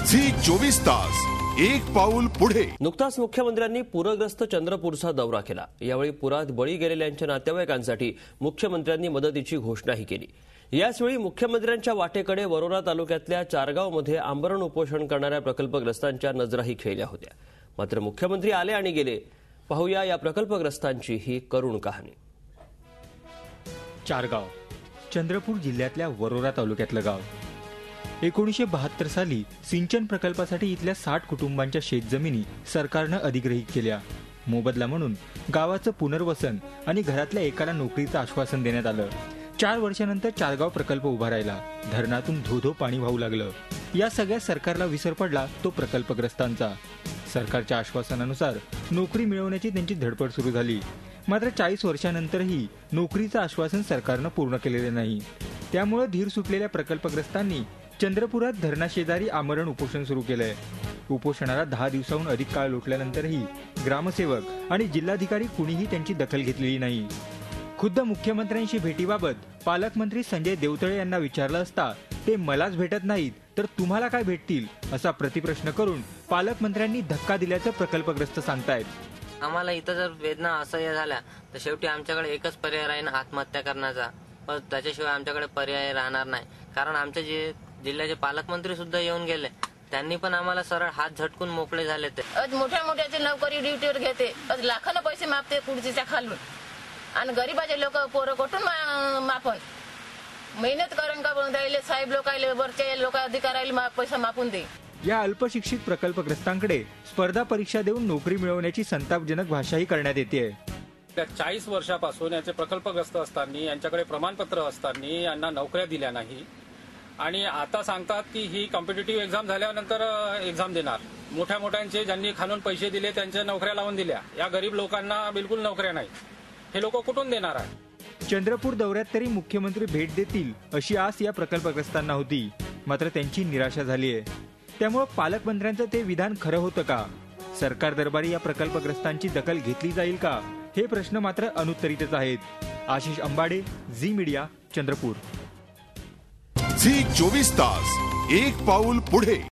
Zee 24 तास एक पाऊल पुढे। नुकताच मुख्यमंत्र्यांनी पूरग्रस्त चंद्रपूरचा दौरा केला। यावेळी पुरात बळी गेलेल्यांच्या नातेवाईकांसाठी मुख्यमंत्र्यांनी मदतीची घोषणाही केली। याचवेळी मुख्यमंत्र्यांच्या वाटेकडे वरोरा तालुक्यातल्या चारगावमध्ये आमरण उपोषण करणाऱ्या प्रकल्पग्रस्तांच्या नजराही खेळल्या होत्या। मात्र मुख्यमंत्री आले आणि गेले। पाहूया या प्रकल्पग्रस्तांची ही करुण कहाणी। चारगाव चंद्रपूर जिल्ह्यातल्या वरोरा तालुक्यातलं गाव। 1972 साली सिंचन प्रकल्पासाठी इथल्या 60 कुटुंबांच्या शेतजमिनी सरकारनं अधिग्रहित केल्या। मोबदला म्हणून गावाचं पुनर्वसन आणि घरातल्या एकाला नोकरीचं आश्वासन देण्यात आलं। 4 वर्षांनंतर चारगाव प्रकल्प उभा राहिला। धरणातून धोधो पाणी वाहू लागलं। या सगळ्या सरकारला विसर पडला तो प्रकल्पग्रस्तांचा। सरकारच्या आश्वासनानुसार नोकरी मिळवण्याची त्यांची धडपड सुरू झाली। मात्र 40 वर्षांनंतरही नोकरीचं आश्वासन सरकारनं पूर्ण केलेलं नाही। त्यामुळे धीर सुटलेल्या प्रकल्पग्रस्तांनी चंद्रपुरात धरणाशेजारी आमरण उपोषण सुरू केलंय। उपोषणाला 10 दिवसाहून अधिक काळ लोटल्यानंतरही ग्रामसेवक आणि जिल्हाधिकारी कुणीही त्यांची दखल घेतलेली नाही। खुद्द मुख्यमंत्र्यांशी भेटीबाबत पालकमंत्री संजय देवतळे यांना विचारलं असता ते मलाच भेटत नाहीत तर तुम्हाला काय भेटतील असा प्रतिप्रश्न करून पालकमंत्र्यांनी धक्का दिल्याचं प्रकल्पग्रस्त सांगतायत। आम्हाला इथं जर वेदना असह्य झाल्या तर शेवटी आमच्याकडे एकच पर्याय राहील आत्महत्या करण्याचा। पण त्याच्याशिवाय आमच्याकडे पर्याय राहणार नाही। कारण आमचे जे जिल्ह्याचे पालकमंत्री सुद्धा येऊन गेले, त्यांनी पण आम्हाला सरळ हात झटकून मोकळे झाले। ते मोठ्या मोठ्याचे नोकरी ड्युटीवर घेते, लाखांना पैसे मागते खुर्चीच्या खालून, आणि गरीबाचे लोक पोरं कुठून मापन मेहनत करून का द्यायले साहेब लोकायले वरचे लोक अधिकाऱ्याला पैसा मापून दे। या अल्पशिक्षित प्रकल्पग्रस्तांकडे स्पर्धा परीक्षा देऊन नोकरी मिळवण्याची संतापजनक भाषाही करण्यात येते। 40 वर्षापासून याचे प्रकल्पग्रस्त असताना यांच्याकडे प्रमाणपत्र असताना यांना नोकऱ्या दिल्या नाही आणि आता सांगतात की ही कॉम्पिटिटिव्ह एक्झाम झाल्यानंतर एक्झाम देणार। मोठ्या मोठ्यांचे ज्यांनी खालून पैसे दिले त्यांच्या नोकऱ्या लावून दिल्या। या गरीब लोकांना बिलकुल नोकऱ्या नाही। हे लोक कुठून देणार आहे? चंद्रपूर दौऱ्यात तरी मुख्यमंत्री भेट देतील अशी आस या प्रकल्पग्रस्तांना होती। मात्र त्यांची निराशा झाली आहे। त्यामुळे पालकमंत्र्यांचं ते विधान खरं होतं का? सरकार दरबारी या प्रकल्पग्रस्तांची दखल घेतली जाईल का? हे प्रश्न मात्र अनुत्तरितच आहेत। Ashish Ambade, Zee media, Chandrapur. Zee 24 तास एक पाऊल पुढे।